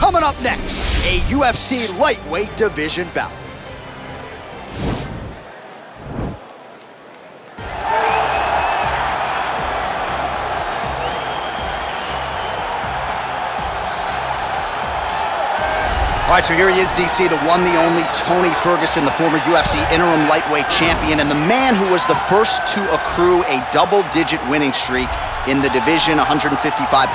Coming up next, a UFC lightweight division bout. All right, so here he is, DC, the one, the only Tony Ferguson, the former UFC interim lightweight champion, and the man who was the first to accrue a double-digit winning streak in the division, 155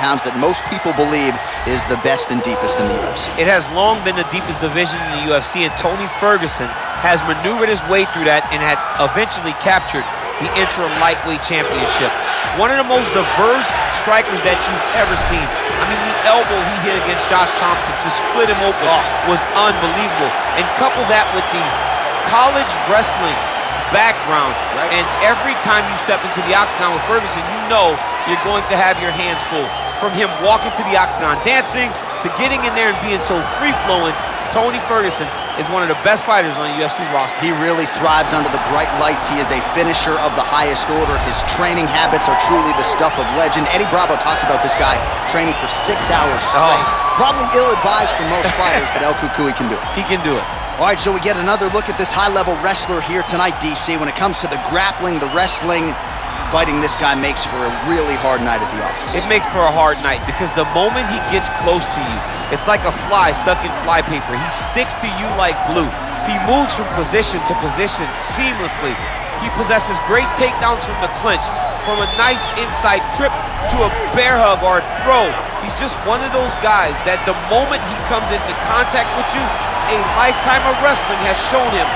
pounds, that most people believe is the best and deepest in the UFC. It has long been the deepest division in the UFC, and Tony Ferguson has maneuvered his way through that and had eventually captured the interim lightweight championship. One of the most diverse strikers that you've ever seen. I mean, the elbow he hit against Josh Thompson to split him open was unbelievable. And couple that with the college wrestling background, and every time you step into the octagon with Ferguson, you know you're going to have your hands full. From him walking to the octagon dancing, to getting in there and being so free-flowing, Tony Ferguson is one of the best fighters on the UFC's roster. He really thrives under the bright lights. He is a finisher of the highest order. His training habits are truly the stuff of legend. Eddie Bravo talks about this guy training for 6 hours straight. Probably ill-advised for most fighters, but El Cucuy can do it. He can do it. All right, so we get another look at this high-level wrestler here tonight, DC. When it comes to the grappling, the wrestling, fighting this guy makes for a really hard night at the office. It makes for a hard night because the moment he gets close to you, it's like a fly stuck in flypaper. He sticks to you like glue. He moves from position to position seamlessly. He possesses great takedowns from the clinch, from a nice inside trip to a bear hug or a throw. He's just one of those guys that the moment he comes into contact with you, a lifetime of wrestling has shown him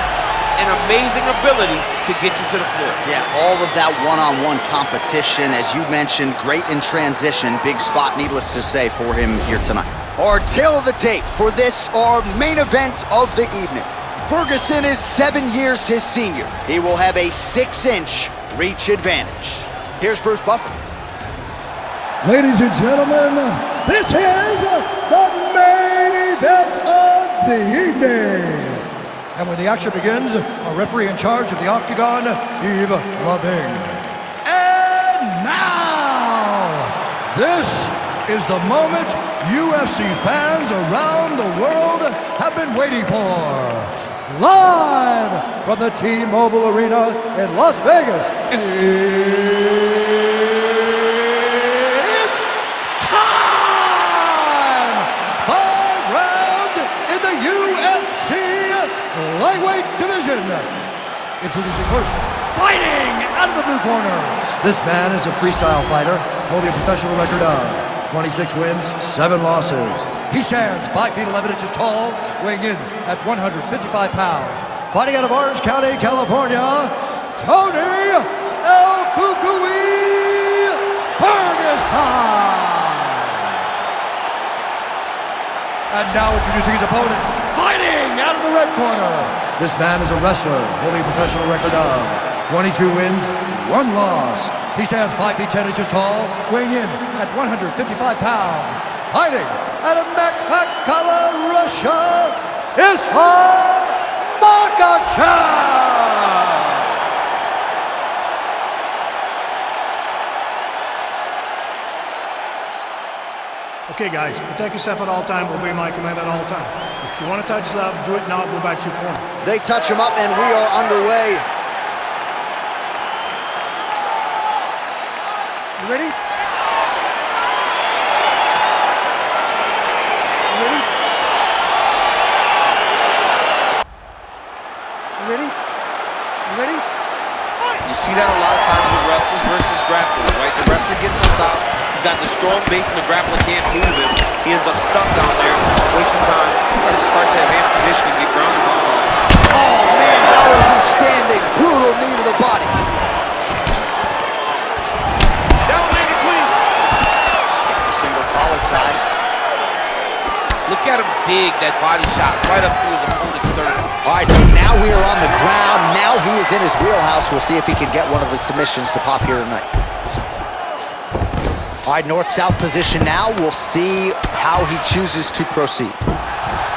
an amazing ability to get you to the floor. Yeah, all of that one-on-one competition, as you mentioned, great in transition. Big spot, needless to say, for him here tonight. Our tail of the tape for this, our main event of the evening. Ferguson is 7 years his senior. He will have a 6-inch reach advantage. Here's Bruce Buffer. Ladies and gentlemen, this is the main event of the evening. And when the action begins, a referee in charge of the octagon, Yves Loving. And now, this is the moment UFC fans around the world have been waiting for. Live from the T-Mobile Arena in Las Vegas, it's time! 5 rounds in the UFC lightweight division. Introducing first, fighting out of the blue corner. This man is a freestyle fighter, holding a professional record of 26 wins, 7 losses. He stands 5 feet 11 inches tall, weighing in at 155 pounds. Fighting out of Orange County, California, Tony El Cucuy Ferguson. And now introducing his opponent, fighting out of the red corner. This man is a wrestler, holding a professional record of 22 wins, 1 loss. He stands 5 feet 10 inches tall, weighing in at 155 pounds. Fighting out of Makhachev, Russia, Usman Makhachev. Okay, guys, protect yourself at all time, obey my command at all time. If you want to touch left, do it now, go back to your corner. They touch him up, and we are underway. You ready? You ready? You ready? You ready? You see that a lot of times with wrestlers versus grapplers, right? The wrestler gets on top, he's got the strong base and the grappler can't move him. He ends up stuck down there, wasting time. Wrestler starts to advance position and get grounded by the ball. Oh, man, how is he standing? Brutal knee to the body. Down leg and clean. Got the single collar tie. Look at him dig that body shot right up through his opponent's sternum. All right, so now we are on the ground. Now he is in his wheelhouse. We'll see if he can get one of his submissions to pop here tonight. All right, north-south position now. We'll see how he chooses to proceed.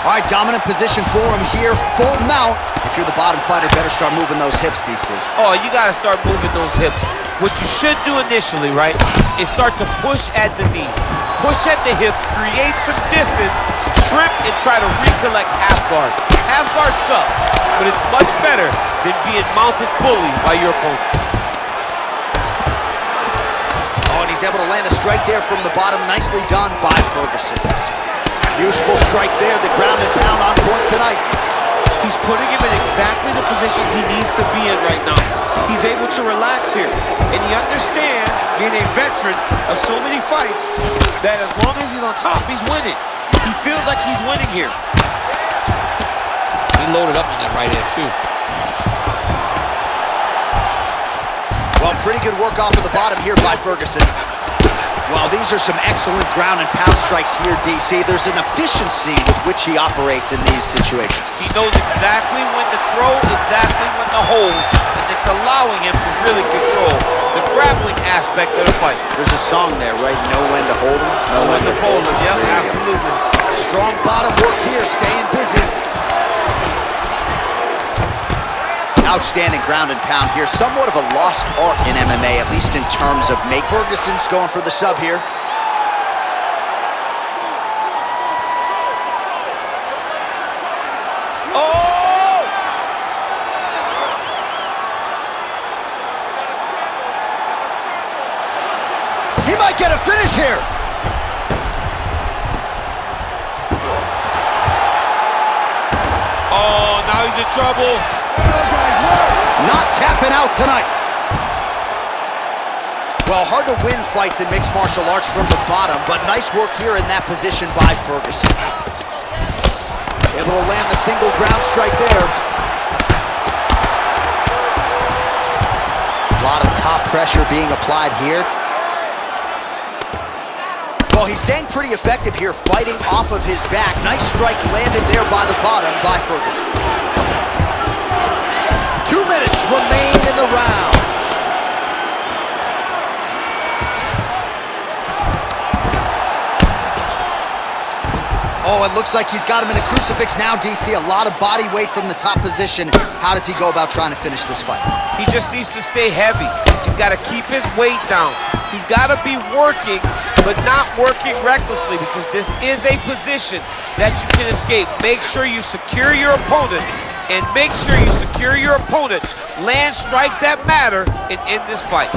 All right, dominant position for him here, full mount. If you're the bottom fighter, better start moving those hips, DC. Oh, you got to start moving those hips. What you should do initially, right, is start to push at the knees. push at the hip, create some distance, shrimp, and try to recollect half guard. Half guard sucks, but it's much better than being mounted fully by your opponent. Oh, and he's able to land a strike there from the bottom. Nicely done by Ferguson. Useful strike there, the ground and pound on point tonight. He's putting him in exactly the positions he needs to be in right now. He's able to relax here, and he understands, being a veteran of so many fights, that as long as he's on top, he's winning. He feels like he's winning here. He loaded up on that right hand, too. Well, pretty good work off of the bottom here by Ferguson. Well, these are some excellent ground and pound strikes here, DC. There's an efficiency with which he operates in these situations. He knows exactly when to throw, exactly when to hold, and it's allowing him to really control the grappling aspect of the fight. There's a song there, right? Know when to hold him, know when to fold him. Yep, absolutely. Strong bottom work here, staying busy. Outstanding ground and pound here. Somewhat of a lost art in MMA, at least in terms of make. Ferguson's going for the sub here. Oh! He might get a finish here. Oh, now he's in trouble. Not tapping out tonight. Well, hard to win fights in mixed martial arts from the bottom, but nice work here in that position by Ferguson. Able to land the single ground strike there. A lot of top pressure being applied here. Well, he's staying pretty effective here, fighting off of his back. Nice strike landed there by the bottom by Ferguson. 2 minutes remain in the round. Oh, it looks like he's got him in a crucifix now, DC. A lot of body weight from the top position. How does he go about trying to finish this fight? He just needs to stay heavy. He's got to keep his weight down. He's got to be working, but not working recklessly, because this is a position that you can escape. Make sure you secure your opponent, and make sure you secure your opponent, land strikes that matter, and end this fight.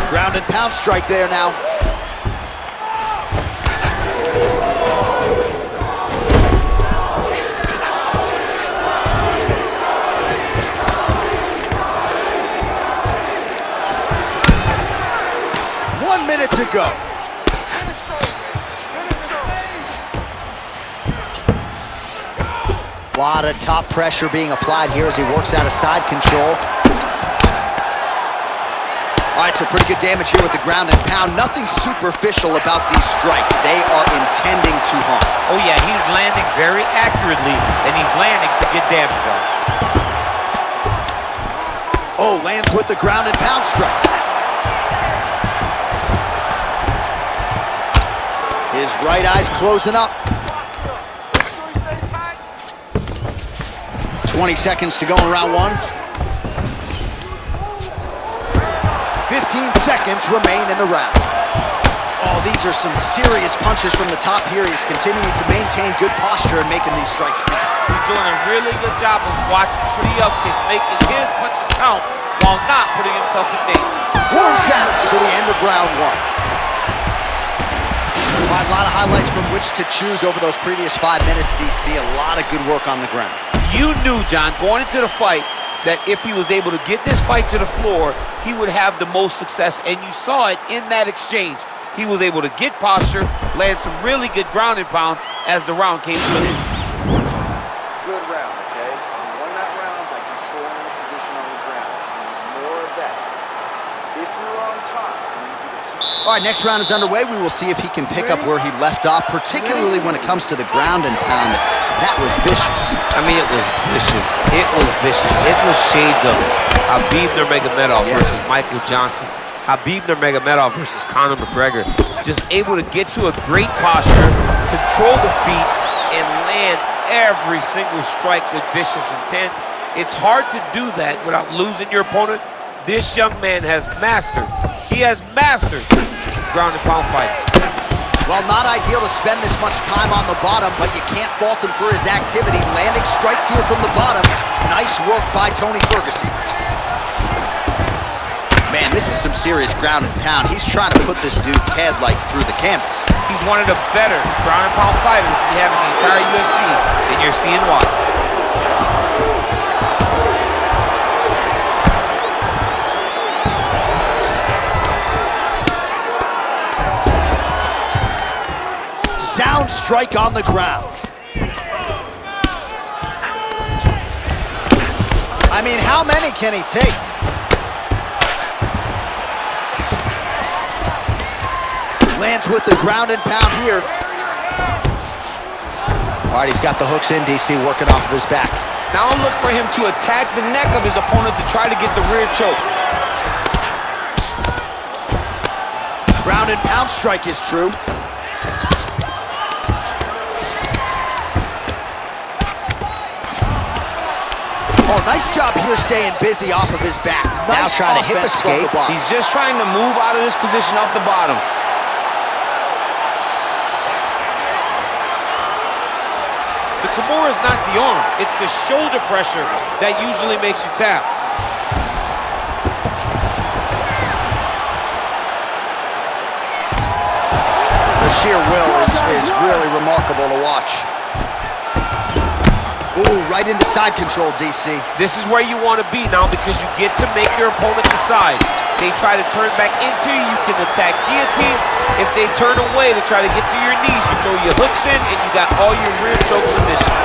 Ground and pound strike there now. To go. A lot of top pressure being applied here as he works out of side control. All right, so pretty good damage here with the ground and pound. Nothing superficial about these strikes. They are intending to harm. Oh yeah, he's landing very accurately, and he's landing to get damage on. Oh, lands with the ground and pound strike. His right eye's closing up. 20 seconds to go in round one. 15 seconds remain in the round. Oh, these are some serious punches from the top here. He's continuing to maintain good posture and making these strikes count. He's doing a really good job of watching for the upkick, making his punches count while not putting himself in danger. Horn sounds for the end of round one. A lot of highlights from which to choose over those previous 5 minutes, DC. A lot of good work on the ground. You knew, John, going into the fight, that if he was able to get this fight to the floor, he would have the most success, and you saw it in that exchange. He was able to get posture, land some really good ground and pound as the round came to an end. Good round, okay? You won that round by controlling the position on the ground. You need more of that. If you're on top, I need you to keep... All right, next round is underway. We will see if he can pick up where he left off, particularly when it comes to the ground and pound. That was vicious. I mean, it was vicious. It was vicious. It was shades of Khabib Nurmagomedov versus Michael Johnson. Khabib Nurmagomedov versus Conor McGregor. Just able to get to a great posture, control the feet, and land every single strike with vicious intent. It's hard to do that without losing your opponent. This young man has mastered. He has mastered ground and pound fighting. Well, not ideal to spend this much time on the bottom, but you can't fault him for his activity. Landing strikes here from the bottom. Nice work by Tony Ferguson. Man, this is some serious ground and pound. He's trying to put this dude's head, like, through the canvas. He's one of the better ground and pound fighters we have in the entire UFC, and you're seeing why. Sound strike on the ground. I mean, how many can he take? Lands with the ground and pound here. All right, he's got the hooks in, DC, working off of his back. Now look for him to attack the neck of his opponent to try to get the rear choke. Ground and pound strike is true. Oh, nice job here staying busy off of his back. Now trying to hip escape. He's just trying to move out of this position off the bottom. The Kamaru is not the arm. It's the shoulder pressure that usually makes you tap. The sheer will is really remarkable to watch. Ooh, right into side control, DC. This is where you want to be now because you get to make your opponent decide. They try to turn back into you, you can attack guillotine. If they turn away to try to get to your knees, you throw your hooks in and you got all your rear choke submissions.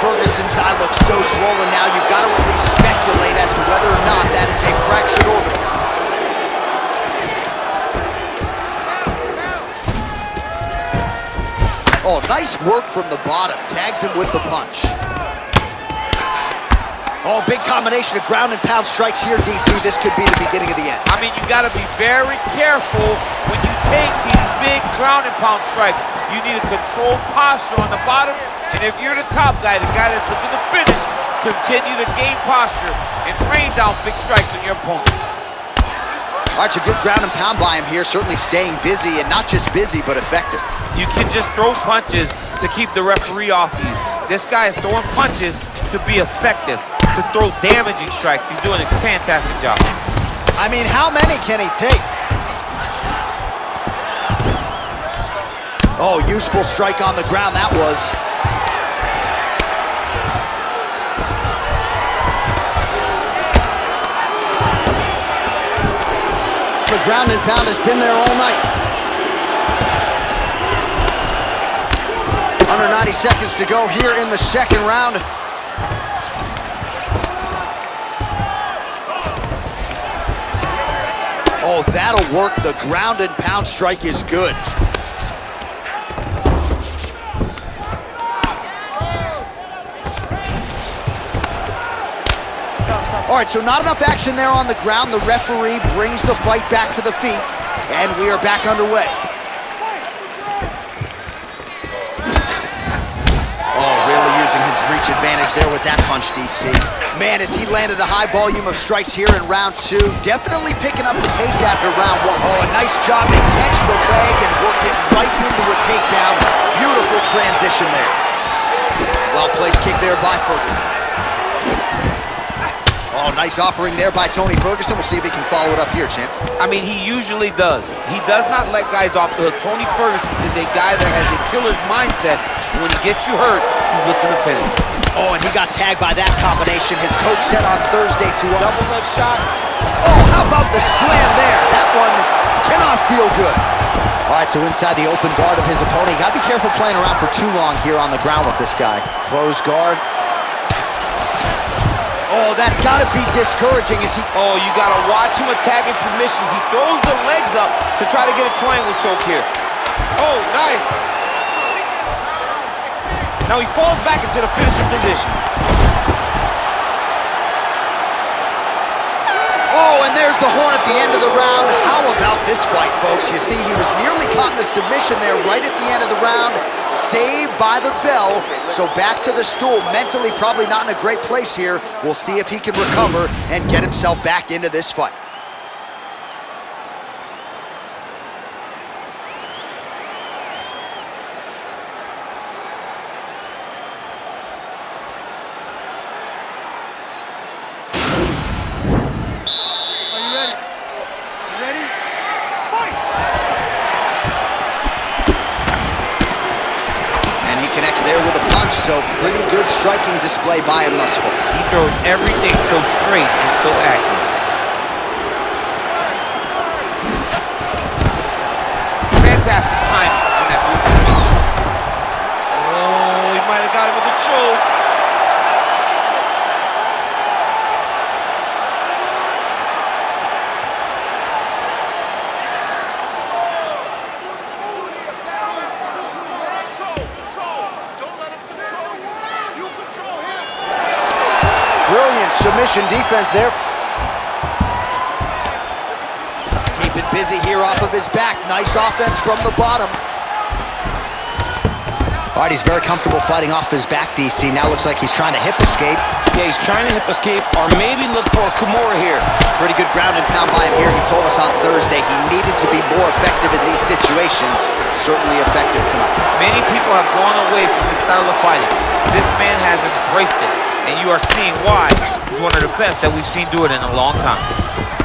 Ferguson's eye looks so swollen now, you've got to at least speculate as to whether or not that is a fractured orbital. Oh, nice work from the bottom. Tags him with the punch. Oh, big combination of ground and pound strikes here, DC. This could be the beginning of the end. I mean, you got to be very careful when you take these big ground and pound strikes. You need a controlled posture on the bottom. And if you're the top guy, the guy that's looking to finish, continue to gain posture and rain down big strikes on your opponent. All right, a good ground and pound by him here, certainly staying busy, and not just busy, but effective. You can just throw punches to keep the referee off you. This guy is throwing punches to be effective, to throw damaging strikes. He's doing a fantastic job. I mean, how many can he take? Oh, useful strike on the ground, that was. The ground and pound has been there all night. Under 90 seconds to go here in the second round. Oh, that'll work. The ground and pound strike is good. All right, so not enough action there on the ground. The referee brings the fight back to the feet, and we are back underway. Oh, really using his reach advantage there with that punch, DC. Man, as he landed a high volume of strikes here in round two, definitely picking up the pace after round one. Oh, a nice job to catch the leg and work it right into a takedown. Beautiful transition there. Well-placed kick there by Ferguson. Oh, nice offering there by Tony Ferguson. We'll see if he can follow it up here, champ. I mean, he usually does. He does not let guys off the hook. Tony Ferguson is a guy that has a killer's mindset. When he gets you hurt, he's looking to finish. Oh, and he got tagged by that combination. His coach said on Thursday to... Double leg shot. Oh, how about the slam there? That one cannot feel good. All right, so inside the open guard of his opponent. You got to be careful playing around for too long here on the ground with this guy. Closed guard. Oh, that's got to be discouraging as he... Oh, you got to watch him attacking submissions. He throws the legs up to try to get a triangle choke here. Oh, nice. Now he falls back into the finishing position. Oh, and there's the horn at the end end of the round. How about this fight, folks? You see, he was nearly caught in a submission there right at the end of the round, saved by the bell. So back to the stool, mentally probably not in a great place here. We'll see if he can recover and get himself back into this fight. So pretty good striking display by him thus far. He throws everything so straight and so accurate. Fantastic timing on that move. Oh, he might have got him with a choke. Brilliant submission defense there. Keep it busy here off of his back. Nice offense from the bottom. All right, he's very comfortable fighting off his back, DC. Now looks like he's trying to hip escape. Yeah, he's trying to hip escape or maybe look for a Kamaru here. Pretty good ground and pound by him here. He told us on Thursday he needed to be more effective in these situations. Certainly effective tonight. Many people have gone away from this style of fighting. This man has embraced it, and you are seeing why he's one of the best that we've seen do it in a long time.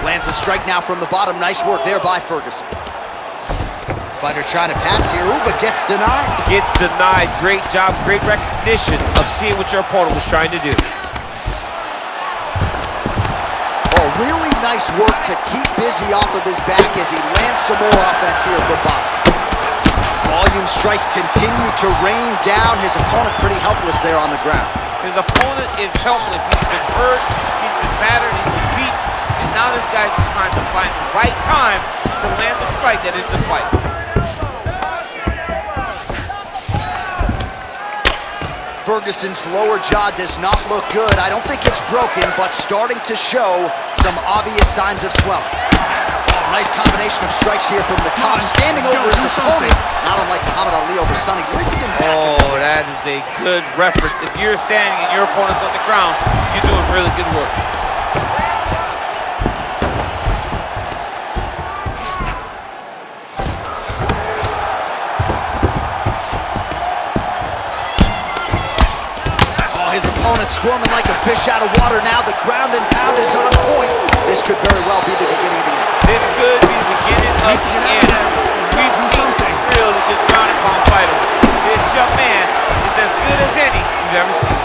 Lands a strike now from the bottom. Nice work there by Ferguson. Fighter trying to pass here, but gets denied. Gets denied. Great job, great recognition of seeing what your opponent was trying to do. Oh, really nice work to keep busy off of his back as he lands some more offense here from bottom. Volume strikes continue to rain down. His opponent pretty helpless there on the ground. His opponent is helpless. He's been hurt, he's been battered, he's been beat, and now this guy's just trying to find the right time to land the strike that is the fight. Ferguson's lower jaw does not look good. I don't think it's broken, but starting to show some obvious signs of swelling. Oh, nice combination of strikes here from the top, standing over his opponent. Not unlike Muhammad Ali over Sonny Liston back. Oh, that is a good reference. If you're standing and your opponent's on the ground, you're doing really good work. His opponent squirming like a fish out of water now. The ground and pound is on point. This could very well be the beginning of the end. This could be the beginning of the end. We've seen some real good ground and pound fighter. This young man is as good as any you've ever seen.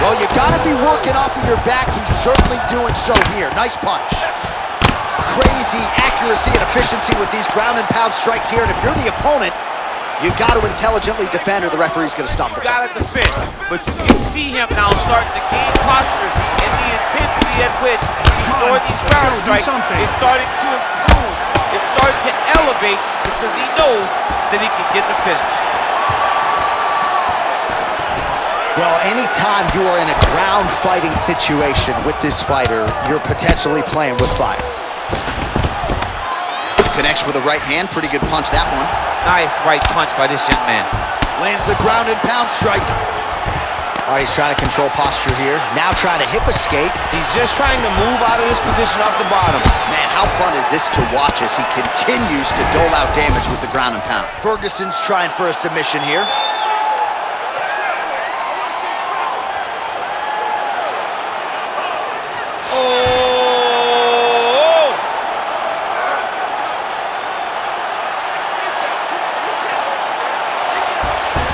Well, you gotta be working off of your back. He's certainly doing so here. Nice punch. Crazy accuracy and efficiency with these ground and pound strikes here. And if you're the opponent, you got to intelligently defend or the referee's going to stop the fight. You got to defend, but you can see him now starting to gain posture and the intensity at which he's throwing these ground strikes is starting to improve. It's starting to elevate because he knows that he can get the finish. Well, anytime you are in a ground fighting situation with this fighter, you're potentially playing with fire. Connects with a right hand. Pretty good punch, that one. Nice right punch by this young man. Lands the ground and pound strike. All right, he's trying to control posture here. Now trying to hip escape. He's just trying to move out of this position off the bottom. Man, how fun is this to watch as he continues to dole out damage with the ground and pound. Ferguson's trying for a submission here.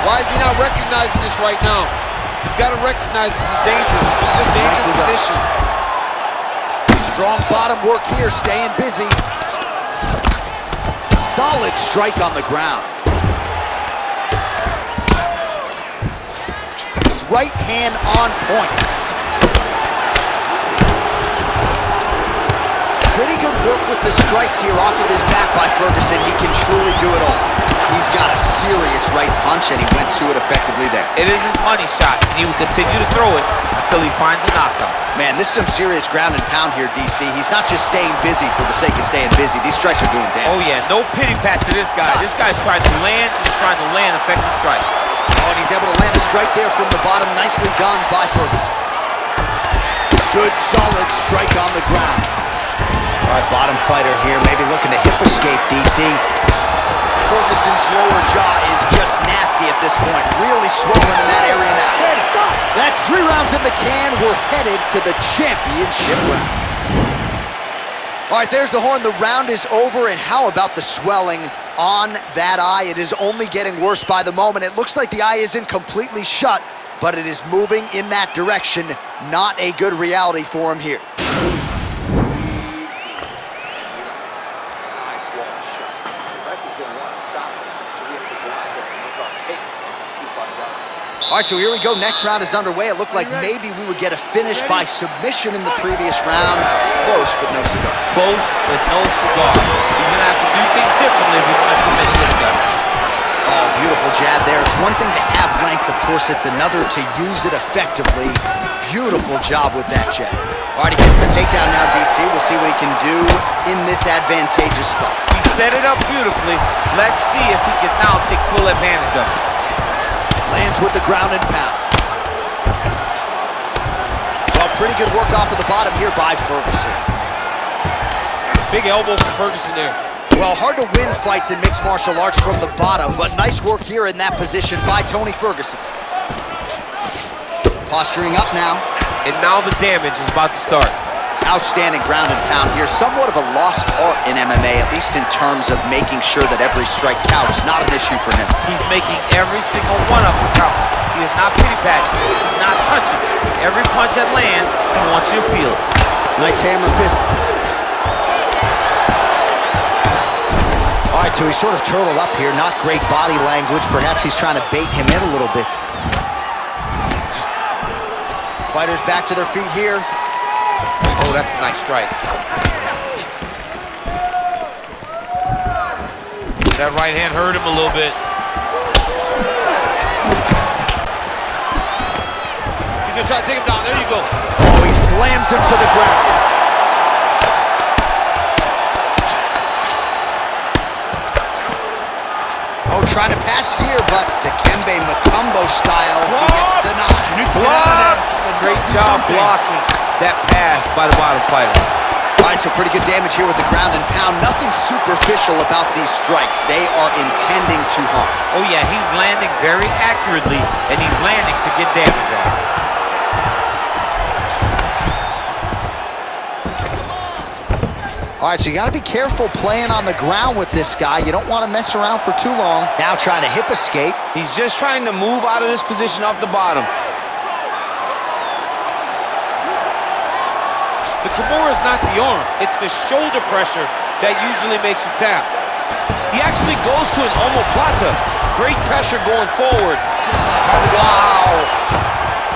Why is he not recognizing this right now? He's got to recognize this is dangerous. This is a dangerous position. Strong bottom work here, staying busy. Solid strike on the ground. Right hand on point. Pretty good work with the strikes here off of his back by Ferguson. He can truly do it all. He's got a serious right punch, and he went to it effectively there. It is his money shot, and he will continue to throw it until he finds a knockout. Man, this is some serious ground and pound here, DC. He's not just staying busy for the sake of staying busy. These strikes are doing damage. Oh, yeah, no pity pat to this guy. This guy's trying to land, he's trying to land effective strikes. Oh, and he's able to land a strike there from the bottom. Nicely done by Ferguson. Good, solid strike on the ground. All right, bottom fighter here, maybe looking to hip escape, DC. Ferguson's lower jaw is just nasty at this point. Really swollen in that area now. That's 3 rounds in the can. We're headed to the championship rounds. All right, there's the horn. The round is over, and how about the swelling on that eye? It is only getting worse by the moment. It looks like the eye isn't completely shut, but it is moving in that direction. Not a good reality for him here. All right, so here we go. Next round is underway. It looked like maybe we would get a finish by submission in the previous round. Close, but no cigar. Close, but no cigar. He's going to have to do things differently if he's going to submit this guy. Oh, beautiful jab there. It's one thing to have length. Of course, it's another to use it effectively. Beautiful job with that jab. All right, he gets the takedown now, DC. We'll see what he can do in this advantageous spot. He set it up beautifully. Let's see if he can now take full advantage of it. Lands with the ground and pound. Well, pretty good work off of the bottom here by Ferguson. Big elbow from Ferguson there. Well, hard to win fights in mixed martial arts from the bottom, but nice work here in that position by Tony Ferguson. Posturing up now. And now the damage is about to start. Outstanding ground and pound here. Somewhat of a lost art in MMA, at least in terms of making sure that every strike counts. Not an issue for him. He's making every single one of them count. He is not pity-patting. He's not touching. Every punch that lands, he wants you to feel it. Nice hammer fist. All right, so he's sort of turtled up here. Not great body language. Perhaps he's trying to bait him in a little bit. Fighters back to their feet here. Oh, that's a nice strike. That right hand hurt him a little bit. He's gonna try to take him down. There you go. Oh, he slams him to the ground. Oh, trying to pass here, but Dikembe Mutombo style, he gets denied. Blocked! Great job blocking that pass by the bottom fighter. All right, so pretty good damage here with the ground and pound. Nothing superficial about these strikes. They are intending to harm. Oh yeah, he's landing very accurately, and he's landing to get damage on. All right, so you got to be careful playing on the ground with this guy. You don't want to mess around for too long. Now trying to hip escape. He's just trying to move out of this position off the bottom. The Kamaru is not the arm. It's the shoulder pressure that usually makes you tap. He actually goes to an omoplata. Great pressure going forward. Wow.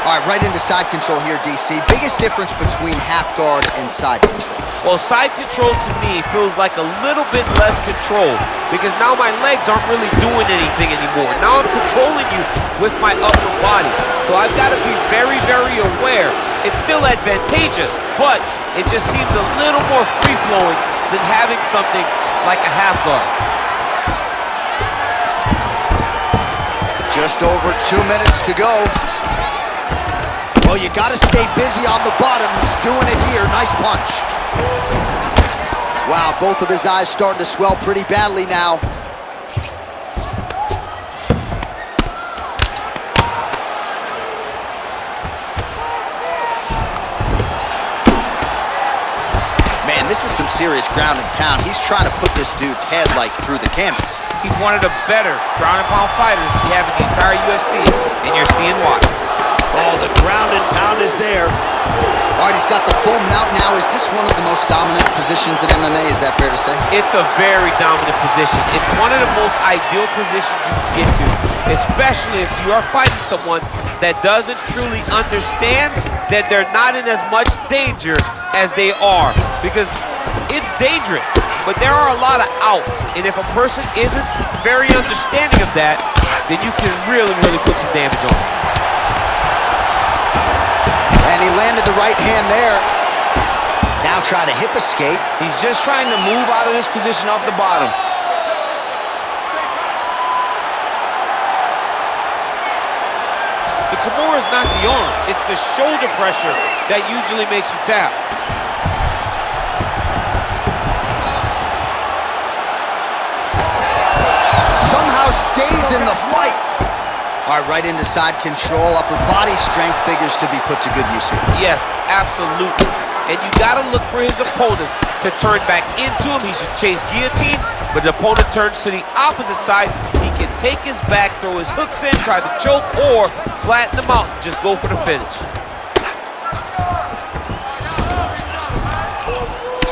All right, right into side control here, DC. Biggest difference between half guard and side control. Well, side control to me feels like a little bit less control because now my legs aren't really doing anything anymore. Now I'm controlling you with my upper body. So I've got to be very, very aware. It's still advantageous, but it just seems a little more free-flowing than having something like a half guard. Just over 2 minutes to go. Well, you got to stay busy on the bottom. He's doing it here. Nice punch. Wow, both of his eyes starting to swell pretty badly now. Man, this is some serious ground and pound. He's trying to put this dude's head like through the canvas. He's one of the better ground and pound fighters we have in the entire UFC, and you're seeing why. Oh, the ground and pound is there. All right, he's got the full mount now. Is this one of the most dominant positions in MMA? Is that fair to say? It's a very dominant position. It's one of the most ideal positions you can get to, especially if you are fighting someone that doesn't truly understand that they're not in as much danger as they are, because it's dangerous. but there are a lot of outs. And if a person isn't very understanding of that, then you can really, really put some damage on them. And he landed the right hand there. Now trying to hip escape. He's just trying to move out of this position off the bottom. The Kimura is not the arm. It's the shoulder pressure that usually makes you tap. Somehow stays in the fight. All right, right into side control. Upper body strength figures to be put to good use here. Yes, absolutely. And you gotta look for his opponent to turn back into him. He should chase guillotine, but the opponent turns to the opposite side. He can take his back, throw his hooks in, try to choke, or flatten him out and just go for the finish.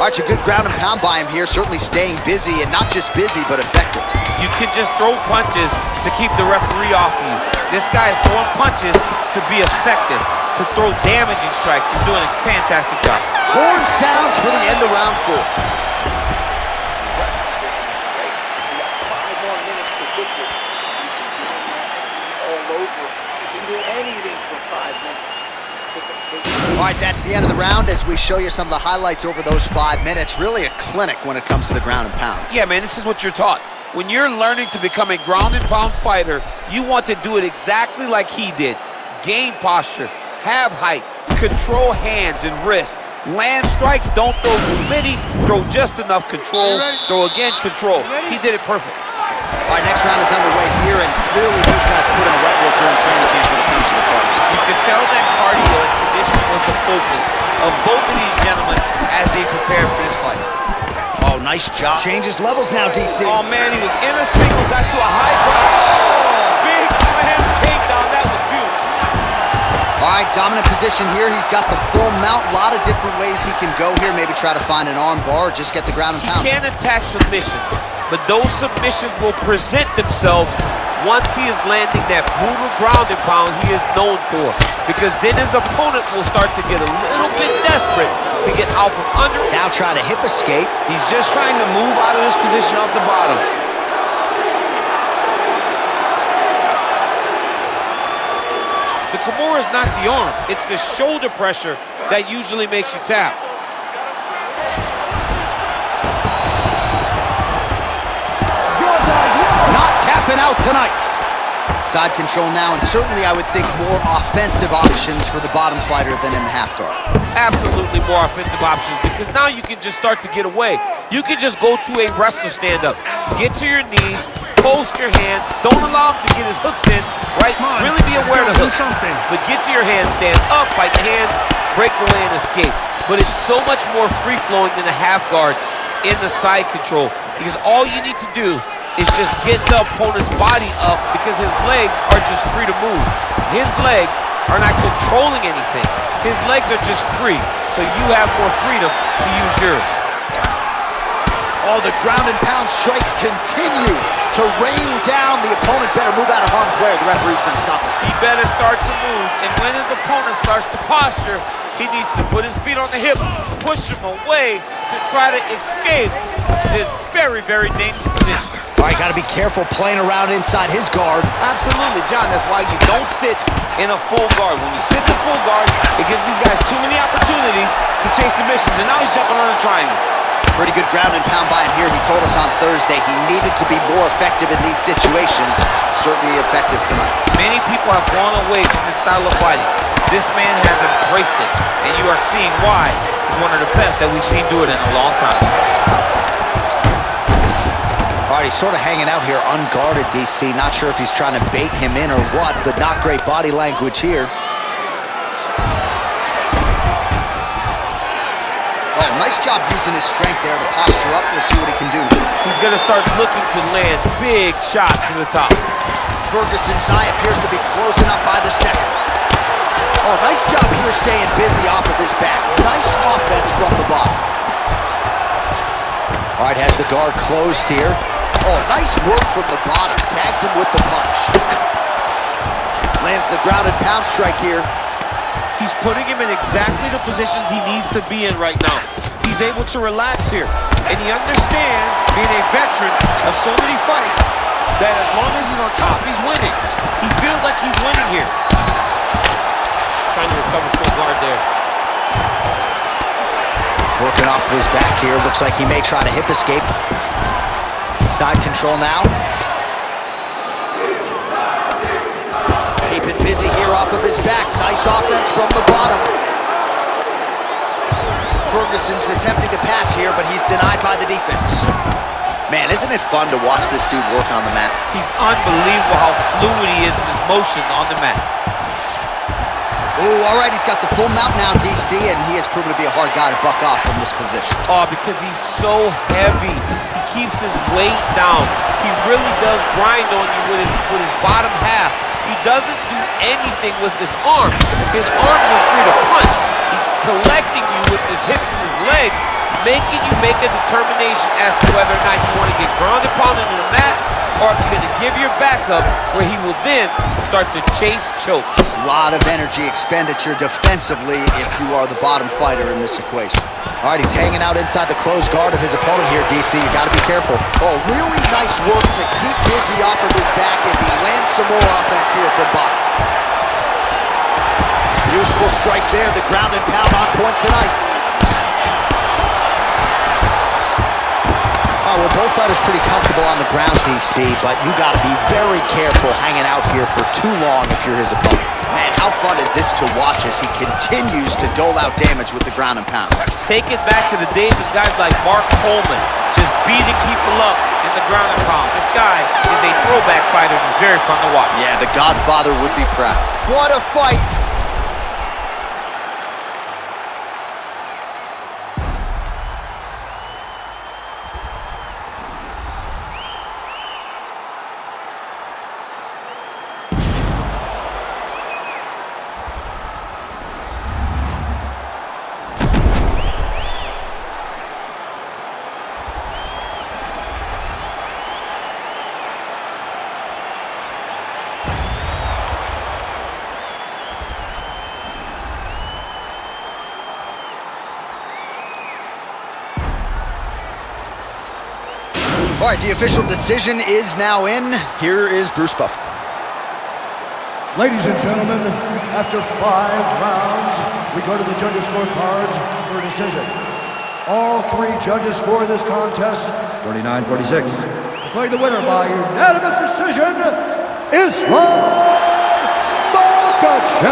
All right, a good ground and pound by him here. Certainly staying busy, and not just busy, but effective. You can just throw punches to keep the referee off of you. This guy is throwing punches to be effective, to throw damaging strikes. He's doing a fantastic job. Horn sounds for the end of round 4. 5 more minutes to victory. You can all over. You can do anything for 5 minutes. All right, that's the end of the round as we show you some of the highlights over those 5 minutes. Really a clinic when it comes to the ground and pound. Yeah, man, this is what you're taught. When you're learning to become a ground and pound fighter, you want to do it exactly like he did. Gain posture, have height, control hands and wrists. Land strikes, don't throw too many, throw just enough control, throw again, control. He did it perfect. All right, next round is underway here, and clearly these guys put in a wet work during training camp when it comes to the cardio. You can tell that cardio and conditioning was a focus of both of these gentlemen as they prepared for this fight. Oh, nice job. Changes levels now, DC. Oh, man, he was in a single, got to a high punch. Big slam takedown, that was beautiful. All right, dominant position here. He's got the full mount. A lot of different ways he can go here. Maybe try to find an arm bar or just get the ground and pound. He can attack submission, but those submissions will present themselves once he is landing that brutal ground and pound he is known for. Because then his opponent will start to get a little bit desperate to get out from under. Now trying to hip escape. He's just trying to move out of this position off the bottom. The Kimura is not the arm. It's the shoulder pressure that usually makes you tap. Not tapping out tonight. Side control now, and certainly I would think more offensive options for the bottom fighter than in the half guard. Absolutely more offensive options, because now you can just start to get away. You can just go to a wrestler stand-up. Get to your knees, post your hands, don't allow him to get his hooks in, right? Really be aware of the hooks. But get to your hands, stand up, fight the hands, break away and escape. But it's so much more free-flowing than a half guard in the side control, because all you need to do is just get the opponent's body up, because his legs are just free to move. His legs are not controlling anything. His legs are just free, so you have more freedom to use yours. Oh, the ground and pound strikes continue to rain down. The opponent better move out of harm's way, or the referee's going to stop us. He better start to move, and when his opponent starts to posture, he needs to put his feet on the hip, push him away to try to escape this very, very dangerous position. All right, got to be careful playing around inside his guard. Absolutely, John. That's why you don't sit in a full guard. When you sit in full guard, it gives these guys too many opportunities to chase submissions, and now he's jumping on a triangle. Pretty good ground and pound by him here. He told us on Thursday he needed to be more effective in these situations. Certainly effective tonight. Many people have gone away from this style of fighting. This man has embraced it, and you are seeing why he's one of the best that we've seen do it in a long time. All right, he's sort of hanging out here unguarded, DC. Not sure if he's trying to bait him in or what, but not great body language here. Oh, nice job using his strength there to posture up. We'll see what he can do. He's going to start looking to land big shots from the top. Ferguson's eye appears to be closing up by the second. Oh, nice job here staying busy off of his back. Nice offense from the bottom. All right, has the guard closed here. Oh, nice work from the bottom. Tags him with the punch. Lands the ground and pound strike here. He's putting him in exactly the positions he needs to be in right now. He's able to relax here. And he understands, being a veteran of so many fights, that as long as he's on top, he's winning. He feels like he's winning here. Trying to recover full guard there. Working off of his back here. Looks like he may try to hip escape. Side control now. Keep it busy here off of his back. Nice offense from the bottom. Ferguson's attempting to pass here, but he's denied by the defense. Man, isn't it fun to watch this dude work on the mat? He's unbelievable how fluid he is in his motion on the mat. Ooh, all right, he's got the full mount now, DC, and he has proven to be a hard guy to buck off from this position. Oh, because he's so heavy. He keeps his weight down. He really does grind on you with his bottom half. He doesn't do anything with his arms. His arms are free to punch. He's collecting you with his hips and his legs, making you make a determination as to whether or not you want to get grounded pounded into the mat, or if you're going to give your back up, where he will then start to chase chokes. A lot of energy expenditure defensively if you are the bottom fighter in this equation. All right, he's hanging out inside the closed guard of his opponent here, DC. You got to be careful. Oh, really nice work to keep busy off of his back as he lands some more offense here from bottom. Useful strike there, the ground and pound on point tonight. Oh, well, both fighters pretty comfortable on the ground, DC, but you got to be very careful hanging out here for too long if you're his opponent. Man, how fun is this to watch as he continues to dole out damage with the ground and pound? Take it back to the days of guys like Mark Coleman, just beating people up in the ground and pound. This guy is a throwback fighter and he's very fun to watch. Yeah, the Godfather would be proud. What a fight! All right, the official decision is now in. Here is Bruce Buffer. Ladies and gentlemen, after 5 rounds, we go to the judges' scorecards for a decision. All 3 judges score this contest 49-46. Declaring the winner by unanimous decision, Usman Makhachev.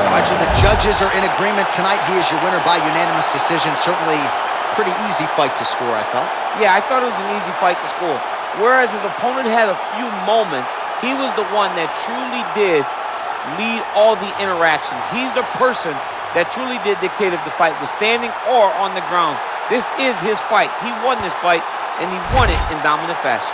All right, so the judges are in agreement tonight. He is your winner by unanimous decision. Certainly pretty easy fight to score, I thought. Yeah, I thought it was an easy fight to score. Whereas his opponent had a few moments, he was the one that truly did lead all the interactions. He's the person that truly did dictate if the fight was standing or on the ground. This is his fight. He won this fight, and he won it in dominant fashion.